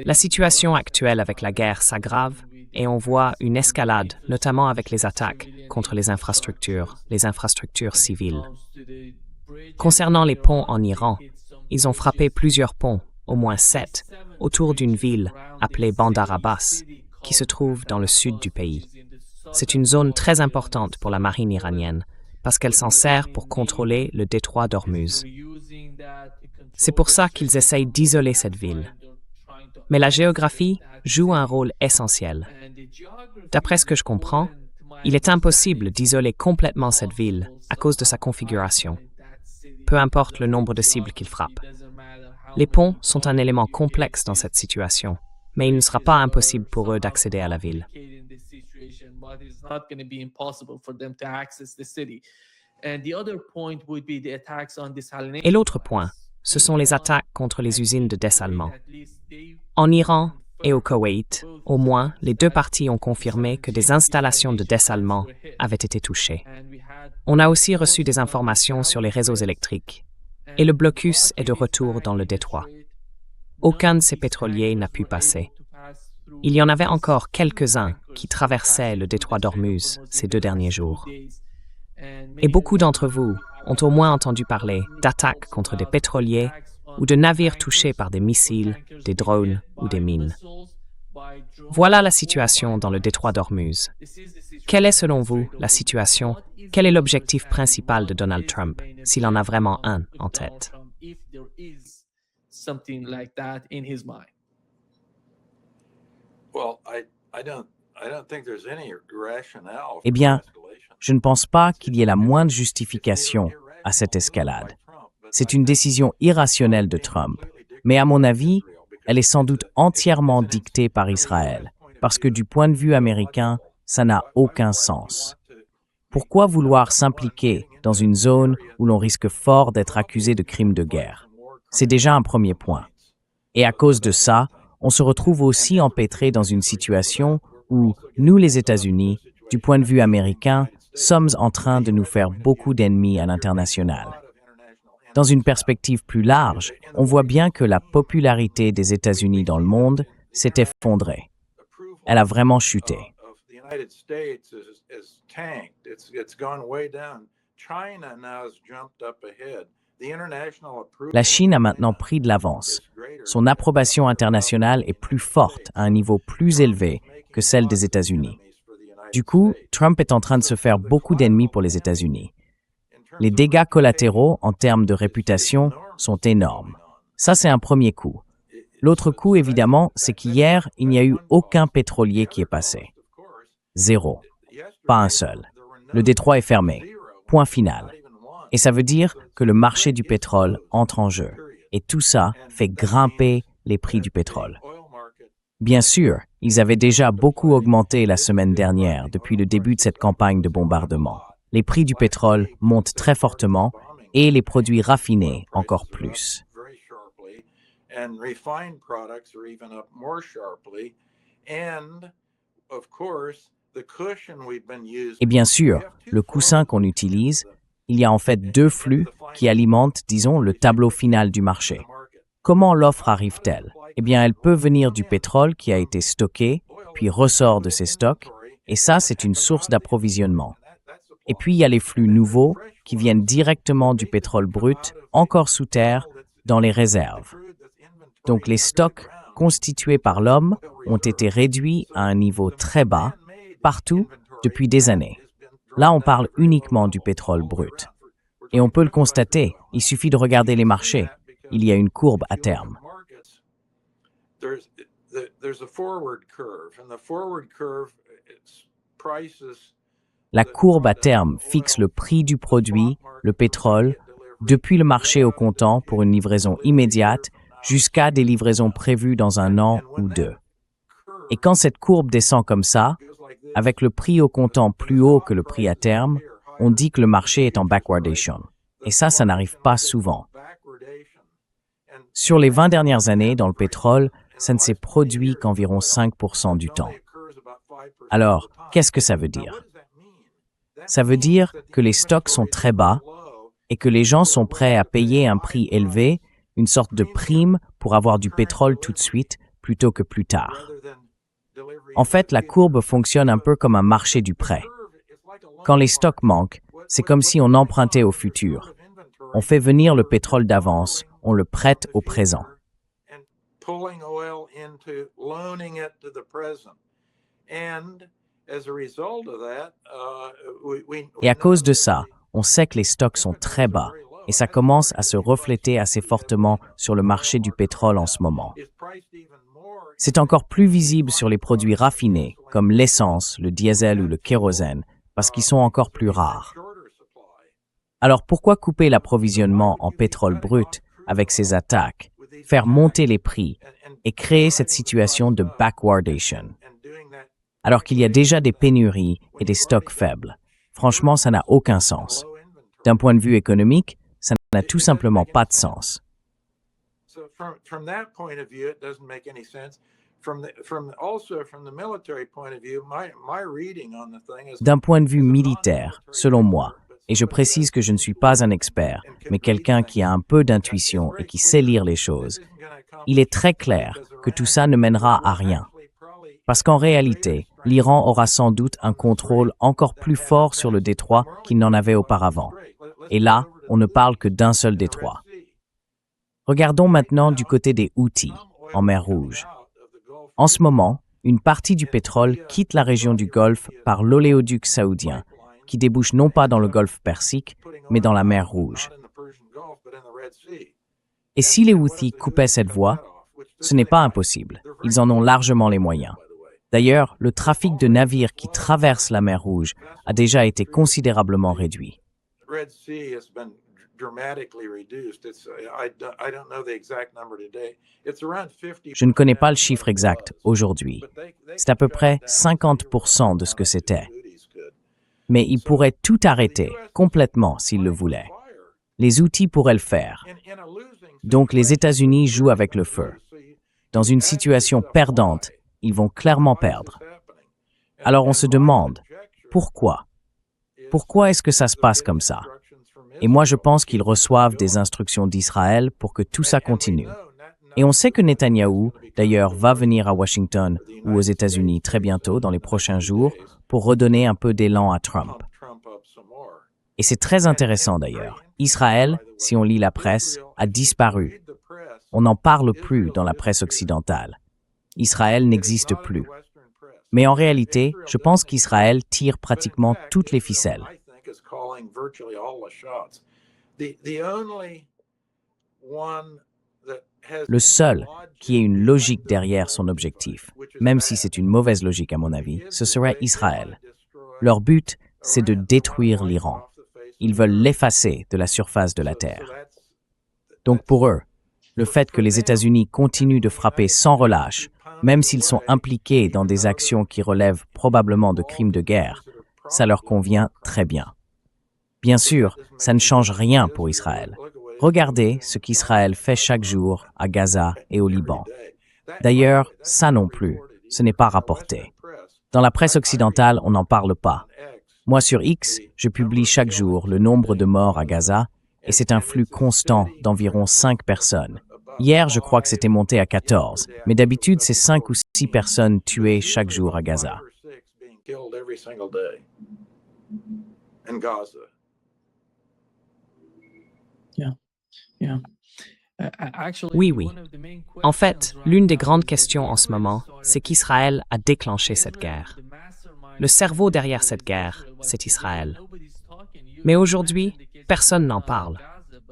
La situation actuelle avec la guerre s'aggrave et on voit une escalade, notamment avec les attaques contre les infrastructures civiles. Concernant les ponts en Iran, ils ont frappé plusieurs ponts, au moins 7, autour d'une ville appelée Bandar Abbas, qui se trouve dans le sud du pays. C'est une zone très importante pour la marine iranienne, parce qu'elle s'en sert pour contrôler le détroit d'Ormuz. C'est pour ça qu'ils essayent d'isoler cette ville. Mais la géographie joue un rôle essentiel. D'après ce que je comprends, il est impossible d'isoler complètement cette ville à cause de sa configuration, peu importe le nombre de cibles qu'ils frappent. Les ponts sont un élément complexe dans cette situation, mais il ne sera pas impossible pour eux d'accéder à la ville. Et l'autre point, ce sont les attaques contre les usines de dessalement. En Iran et au Koweït, au moins, les deux parties ont confirmé que des installations de dessalement avaient été touchées. On a aussi reçu des informations sur les réseaux électriques, et le blocus est de retour dans le détroit. Aucun de ces pétroliers n'a pu passer. Il y en avait encore quelques-uns qui traversaient le détroit d'Ormuz ces 2 derniers jours. Et beaucoup d'entre vous ont au moins entendu parler d'attaques contre des pétroliers ou de navires touchés par des missiles, des drones ou des mines. Voilà la situation dans le détroit d'Ormuz. Quelle est selon vous la situation? Quel est l'objectif principal de Donald Trump, s'il en a vraiment un en tête? Eh bien, je ne pense pas qu'il y ait la moindre justification à cette escalade. C'est une décision irrationnelle de Trump, mais à mon avis, elle est sans doute entièrement dictée par Israël, parce que du point de vue américain, ça n'a aucun sens. Pourquoi vouloir s'impliquer dans une zone où l'on risque fort d'être accusé de crimes de guerre? C'est déjà un premier point. Et à cause de ça, on se retrouve aussi empêtré dans une situation où nous, les États-Unis, du point de vue américain, sommes en train de nous faire beaucoup d'ennemis à l'international. Dans une perspective plus large, on voit bien que la popularité des États-Unis dans le monde s'est effondrée. Elle a vraiment chuté. La Chine a maintenant pris de l'avance. Son approbation internationale est plus forte, à un niveau plus élevé que celle des États-Unis. Du coup, Trump est en train de se faire beaucoup d'ennemis pour les États-Unis. Les dégâts collatéraux en termes de réputation sont énormes. Ça, c'est un premier coup. L'autre coup, évidemment, c'est qu'hier, il n'y a eu aucun pétrolier qui est passé. 0. Pas un seul. Le détroit est fermé. Point final. Et ça veut dire que le marché du pétrole entre en jeu. Et tout ça fait grimper les prix du pétrole. Bien sûr, ils avaient déjà beaucoup augmenté la semaine dernière depuis le début de cette campagne de bombardement. Les prix du pétrole montent très fortement et les produits raffinés encore plus. Et bien sûr, le coussin qu'on utilise, il y a en fait 2 flux qui alimentent, disons, le tableau final du marché. Comment l'offre arrive-t-elle? Eh bien, elle peut venir du pétrole qui a été stocké, puis ressort de ces stocks, et ça, c'est une source d'approvisionnement. Et puis, il y a les flux nouveaux qui viennent directement du pétrole brut, encore sous terre, dans les réserves. Donc, les stocks constitués par l'homme ont été réduits à un niveau très bas, partout, depuis des années. Là, on parle uniquement du pétrole brut. Et on peut le constater, il suffit de regarder les marchés. Il y a une courbe à terme. La courbe à terme fixe le prix du produit, le pétrole, depuis le marché au comptant pour une livraison immédiate jusqu'à des livraisons prévues dans 1 an ou 2. Et quand cette courbe descend comme ça, avec le prix au comptant plus haut que le prix à terme, on dit que le marché est en backwardation. Et ça n'arrive pas souvent. Sur les 20 dernières années, dans le pétrole, ça ne s'est produit qu'environ 5% du temps. Alors, qu'est-ce que ça veut dire? Ça veut dire que les stocks sont très bas et que les gens sont prêts à payer un prix élevé une sorte de prime pour avoir du pétrole tout de suite plutôt que plus tard. En fait, la courbe fonctionne un peu comme un marché du prêt. Quand les stocks manquent, c'est comme si on empruntait au futur. On fait venir le pétrole d'avance, on le prête au présent. Et à cause de ça, on sait que les stocks sont très bas et ça commence à se refléter assez fortement sur le marché du pétrole en ce moment. C'est encore plus visible sur les produits raffinés, comme l'essence, le diesel ou le kérosène, parce qu'ils sont encore plus rares. Alors pourquoi couper l'approvisionnement en pétrole brut avec ces attaques, faire monter les prix et créer cette situation de backwardation, alors qu'il y a déjà des pénuries et des stocks faibles? Franchement, ça n'a aucun sens. D'un point de vue économique, ça n'a tout simplement pas de sens. D'un point de vue militaire, selon moi, et je précise que je ne suis pas un expert, mais quelqu'un qui a un peu d'intuition et qui sait lire les choses, il est très clair que tout ça ne mènera à rien. Parce qu'en réalité, l'Iran aura sans doute un contrôle encore plus fort sur le détroit qu'il n'en avait auparavant. Et là, on ne parle que d'un seul détroit. Regardons maintenant du côté des Houthis, en mer Rouge. En ce moment, une partie du pétrole quitte la région du Golfe par l'oléoduc saoudien, qui débouche non pas dans le Golfe Persique, mais dans la mer Rouge. Et si les Houthis coupaient cette voie, ce n'est pas impossible. Ils en ont largement les moyens. D'ailleurs, le trafic de navires qui traversent la mer Rouge a déjà été considérablement réduit. Je ne connais pas le chiffre exact aujourd'hui. C'est à peu près 50% de ce que c'était. Mais ils pourraient tout arrêter, complètement, s'ils le voulaient. Les Houthis pourraient le faire. Donc les États-Unis jouent avec le feu. Dans une situation perdante, ils vont clairement perdre. Alors on se demande, pourquoi? Pourquoi est-ce que ça se passe comme ça? Et moi je pense qu'ils reçoivent des instructions d'Israël pour que tout ça continue. Et on sait que Netanyahou, d'ailleurs, va venir à Washington ou aux États-Unis très bientôt, dans les prochains jours, pour redonner un peu d'élan à Trump. Et c'est très intéressant d'ailleurs. Israël, si on lit la presse, a disparu. On n'en parle plus dans la presse occidentale. Israël n'existe plus. Mais en réalité, je pense qu'Israël tire pratiquement toutes les ficelles. Le seul qui ait une logique derrière son objectif, même si c'est une mauvaise logique à mon avis, ce serait Israël. Leur but, c'est de détruire l'Iran. Ils veulent l'effacer de la surface de la Terre. Donc pour eux, le fait que les États-Unis continuent de frapper sans relâche, même s'ils sont impliqués dans des actions qui relèvent probablement de crimes de guerre, ça leur convient très bien. Bien sûr, ça ne change rien pour Israël. Regardez ce qu'Israël fait chaque jour à Gaza et au Liban. D'ailleurs, ça non plus, ce n'est pas rapporté. Dans la presse occidentale, on n'en parle pas. Moi, sur X, je publie chaque jour le nombre de morts à Gaza et c'est un flux constant d'environ 5 personnes. Hier, je crois que c'était monté à 14, mais d'habitude, c'est 5 ou 6 personnes tuées chaque jour à Gaza. Oui. En fait, l'une des grandes questions en ce moment, c'est qu'Israël a déclenché cette guerre. Le cerveau derrière cette guerre, c'est Israël. Mais aujourd'hui, personne n'en parle.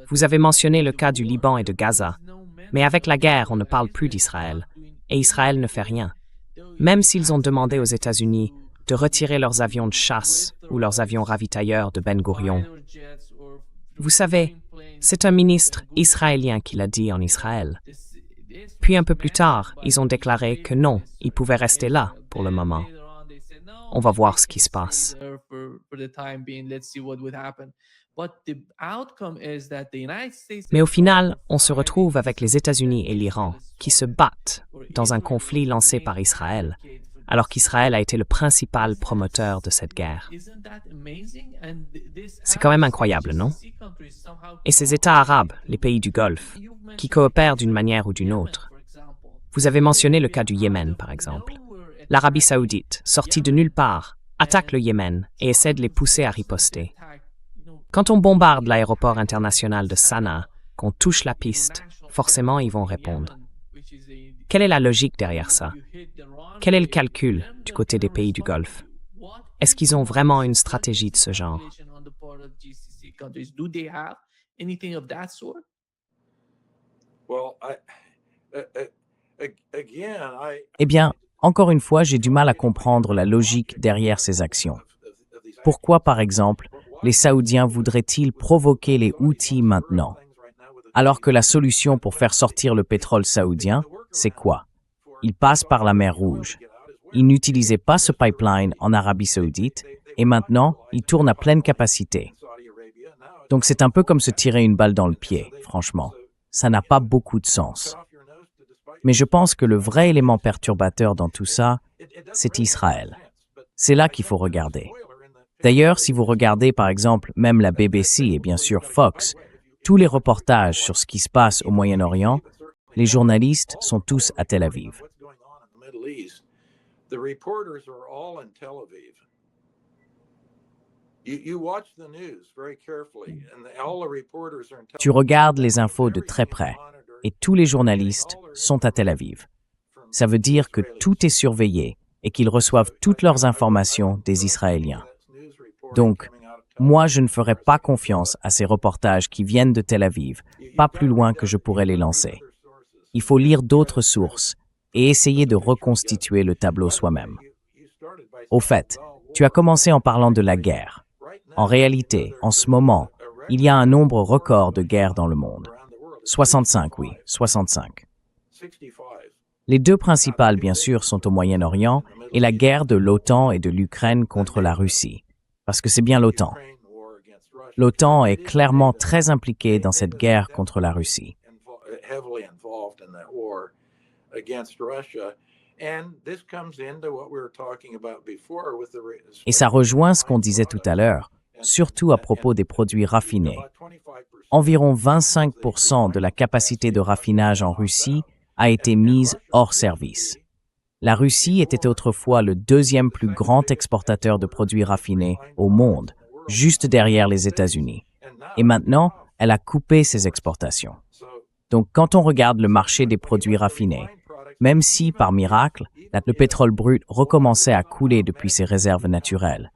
Vous avez mentionné le cas du Liban et de Gaza, mais avec la guerre, on ne parle plus d'Israël, et Israël ne fait rien. Même s'ils ont demandé aux États-Unis de retirer leurs avions de chasse ou leurs avions ravitailleurs de Ben Gourion. Vous savez, c'est un ministre israélien qui l'a dit en Israël. Puis un peu plus tard, ils ont déclaré que non, ils pouvaient rester là pour le moment. On va voir ce qui se passe. Mais au final, on se retrouve avec les États-Unis et l'Iran qui se battent dans un conflit lancé par Israël. alors qu'Israël a été le principal promoteur de cette guerre. C'est quand même incroyable, non? Et ces États arabes, les pays du Golfe, qui coopèrent d'une manière ou d'une autre. Vous avez mentionné le cas du Yémen, par exemple. L'Arabie saoudite, sortie de nulle part, attaque le Yémen et essaie de les pousser à riposter. Quand on bombarde l'aéroport international de Sanaa, qu'on touche la piste, forcément ils vont répondre. Quelle est la logique derrière ça? Quel est le calcul du côté des pays du Golfe? Est-ce qu'ils ont vraiment une stratégie de ce genre? Eh bien, encore une fois, j'ai du mal à comprendre la logique derrière ces actions. Pourquoi, par exemple, les Saoudiens voudraient-ils provoquer les Houthis maintenant? Alors que la solution pour faire sortir le pétrole saoudien, c'est quoi? Il passe par la mer Rouge. Ils n'utilisaient pas ce pipeline en Arabie saoudite et maintenant, il tourne à pleine capacité. Donc c'est un peu comme se tirer une balle dans le pied, franchement. Ça n'a pas beaucoup de sens. Mais je pense que le vrai élément perturbateur dans tout ça, c'est Israël. C'est là qu'il faut regarder. D'ailleurs, si vous regardez par exemple même la BBC et bien sûr Fox, tous les reportages sur ce qui se passe au Moyen-Orient, les journalistes sont tous à Tel Aviv. Tu regardes les infos de très près et tous les journalistes sont à Tel Aviv. Ça veut dire que tout est surveillé et qu'ils reçoivent toutes leurs informations des Israéliens. Donc, moi, je ne ferai pas confiance à ces reportages qui viennent de Tel Aviv, pas plus loin que je pourrais les lancer. Il faut lire d'autres sources et essayer de reconstituer le tableau soi-même. Au fait, tu as commencé en parlant de la guerre. En réalité, en ce moment, il y a un nombre record de guerres dans le monde. 65, oui, 65. Les deux principales, bien sûr, sont au Moyen-Orient et la guerre de l'OTAN et de l'Ukraine contre la Russie. Parce que c'est bien l'OTAN. L'OTAN est clairement très impliquée dans cette guerre contre la Russie. Et ça rejoint ce qu'on disait tout à l'heure, surtout à propos des produits raffinés. Environ 25% de la capacité de raffinage en Russie a été mise hors service. La Russie était autrefois le deuxième plus grand exportateur de produits raffinés au monde, juste derrière les États-Unis. Et maintenant, elle a coupé ses exportations. Donc, quand on regarde le marché des produits raffinés, même si, par miracle, le pétrole brut recommençait à couler depuis ses réserves naturelles,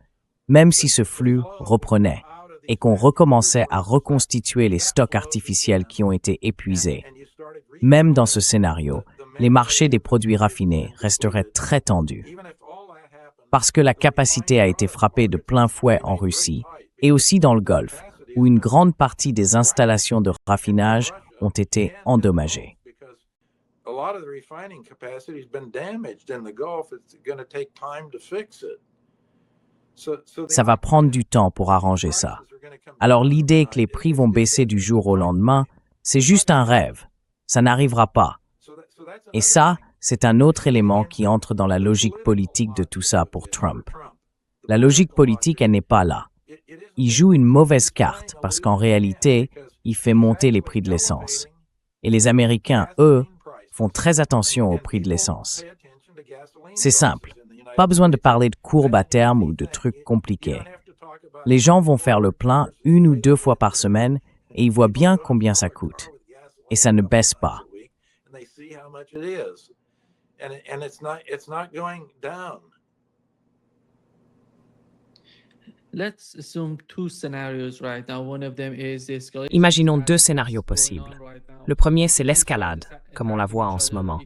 même si ce flux reprenait et qu'on recommençait à reconstituer les stocks artificiels qui ont été épuisés, même dans ce scénario, les marchés des produits raffinés resteraient très tendus. Parce que la capacité a été frappée de plein fouet en Russie et aussi dans le Golfe, où une grande partie des installations de raffinage ont été endommagées. Ça va prendre du temps pour arranger ça. Alors l'idée que les prix vont baisser du jour au lendemain, c'est juste un rêve. Ça n'arrivera pas. Et ça, c'est un autre élément qui entre dans la logique politique de tout ça pour Trump. La logique politique, elle n'est pas là. Il joue une mauvaise carte parce qu'en réalité, il fait monter les prix de l'essence. Et les Américains, eux, font très attention au prix de l'essence. C'est simple. Pas besoin de parler de courbes à terme ou de trucs compliqués. Les gens vont faire le plein 1 ou 2 fois par semaine et ils voient bien combien ça coûte. Et ça ne baisse pas. Imaginons 2 scénarios possibles. Le premier, c'est l'escalade, comme on la voit en ce moment.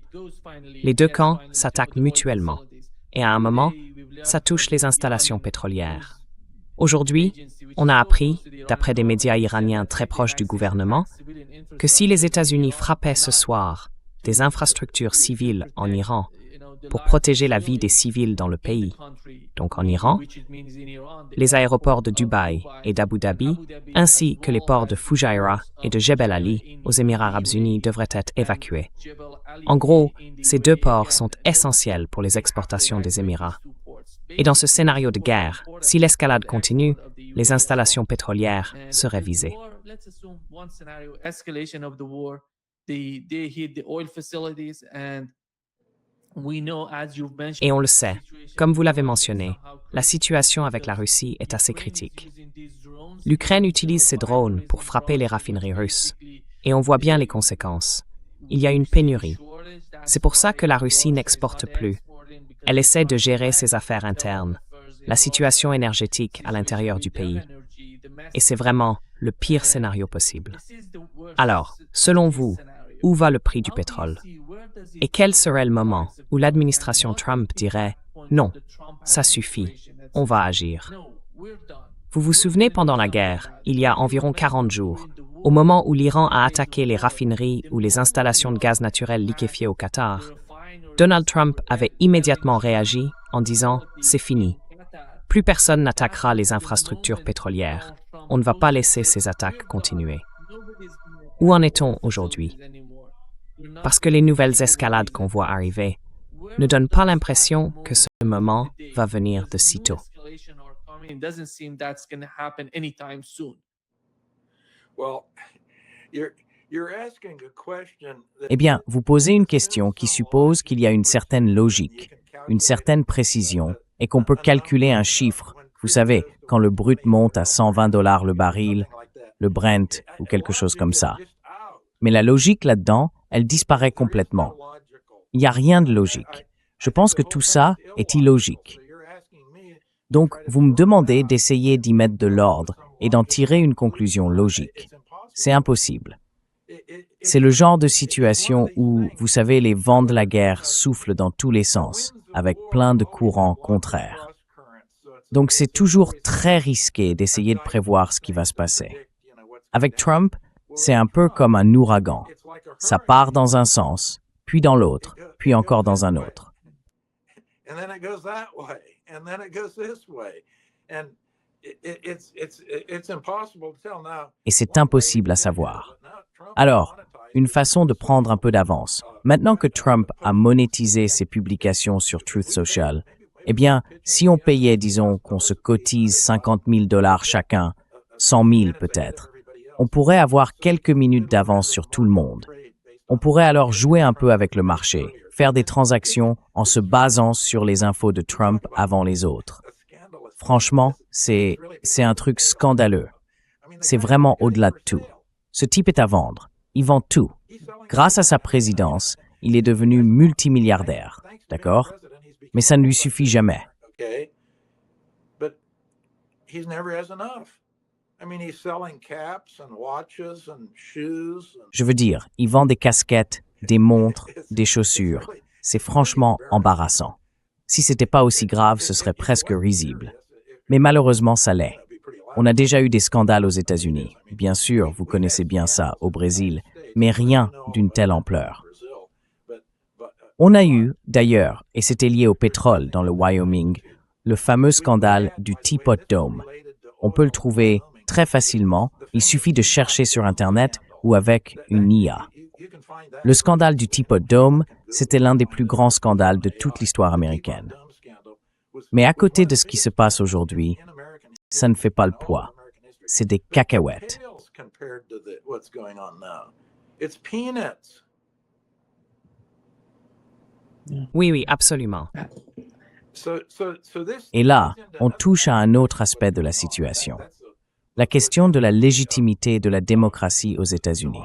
Les 2 camps s'attaquent mutuellement, et à un moment, ça touche les installations pétrolières. Aujourd'hui, on a appris, d'après des médias iraniens très proches du gouvernement, que si les États-Unis frappaient ce soir des infrastructures civiles en Iran, pour protéger la vie des civils dans le pays, donc en Iran, les aéroports de Dubaï et d'Abu Dhabi, ainsi que les ports de Fujairah et de Jebel Ali aux Émirats arabes unis devraient être évacués. En gros, ces deux ports sont essentiels pour les exportations des Émirats. Et dans ce scénario de guerre, si l'escalade continue, les installations pétrolières seraient visées. Et on le sait, comme vous l'avez mentionné, la situation avec la Russie est assez critique. L'Ukraine utilise ses drones pour frapper les raffineries russes, et on voit bien les conséquences. Il y a une pénurie. C'est pour ça que la Russie n'exporte plus. Elle essaie de gérer ses affaires internes, la situation énergétique à l'intérieur du pays. Et c'est vraiment le pire scénario possible. Alors, selon vous, où va le prix du pétrole? Et quel serait le moment où l'administration Trump dirait « Non, ça suffit, on va agir ». Vous vous souvenez pendant la guerre, il y a environ 40 jours, au moment où l'Iran a attaqué les raffineries ou les installations de gaz naturel liquéfié au Qatar, Donald Trump avait immédiatement réagi en disant « C'est fini. Plus personne n'attaquera les infrastructures pétrolières. On ne va pas laisser ces attaques continuer. » Où en est-on aujourd'hui? Parce que les nouvelles escalades qu'on voit arriver ne donnent pas l'impression que ce moment va venir de sitôt. Eh bien, vous posez une question qui suppose qu'il y a une certaine logique, une certaine précision, et qu'on peut calculer un chiffre. Vous savez, quand le brut monte à $120 le baril, le Brent ou quelque chose comme ça. Mais la logique là-dedans, elle disparaît complètement. Il n'y a rien de logique. Je pense que tout ça est illogique. Donc, vous me demandez d'essayer d'y mettre de l'ordre et d'en tirer une conclusion logique. C'est impossible. C'est le genre de situation où, vous savez, les vents de la guerre soufflent dans tous les sens, avec plein de courants contraires. Donc, c'est toujours très risqué d'essayer de prévoir ce qui va se passer. Avec Trump, c'est un peu comme un ouragan. Ça part dans un sens, puis dans l'autre, puis encore dans un autre. Et c'est impossible à savoir. Alors, une façon de prendre un peu d'avance. Maintenant que Trump a monétisé ses publications sur Truth Social, eh bien, si on payait, disons, qu'on se cotise $50 000 chacun, 100 000 peut-être, on pourrait avoir quelques minutes d'avance sur tout le monde. On pourrait alors jouer un peu avec le marché, faire des transactions en se basant sur les infos de Trump avant les autres. Franchement, c'est un truc scandaleux. C'est vraiment au-delà de tout. Ce type est à vendre. Il vend tout. Grâce à sa présidence, il est devenu multimilliardaire. D'accord? Mais ça ne lui suffit jamais. Je veux dire, il vend des casquettes, des montres, des chaussures. C'est franchement embarrassant. Si c'était pas aussi grave, ce serait presque risible. Mais malheureusement, ça l'est. On a déjà eu des scandales aux États-Unis. Bien sûr, vous connaissez bien ça, au Brésil, mais rien d'une telle ampleur. On a eu, d'ailleurs, et c'était lié au pétrole dans le Wyoming, le fameux scandale du Teapot Dome. On peut le trouver très facilement, il suffit de chercher sur Internet ou avec une IA. Le scandale du Teapot Dome, c'était l'un des plus grands scandales de toute l'histoire américaine. Mais à côté de ce qui se passe aujourd'hui, ça ne fait pas le poids. C'est des cacahuètes. Oui, absolument. Et là, on touche à un autre aspect de la situation. La question de la légitimité de la démocratie aux États-Unis.